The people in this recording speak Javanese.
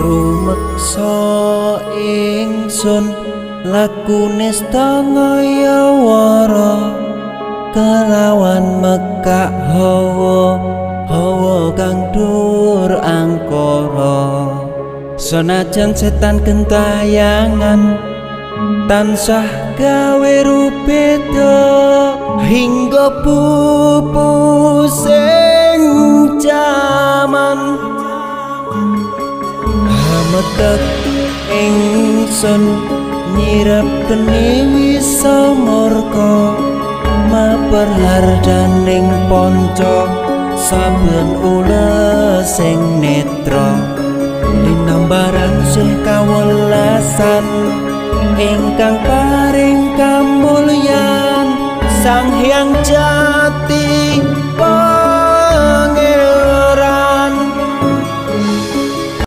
rumeksa ingsun lakune stangaya wara kelawan mekak hawa kang dur angkara senajan setan gentayangan tansah gawe rupeda hingga pupusing jaman hametek ingsun nyirep kene wisa murka maper hardaning panca saben ules sing netra linambaran sih kawelasan ingkang paring kamulyan Sang Hyang Jati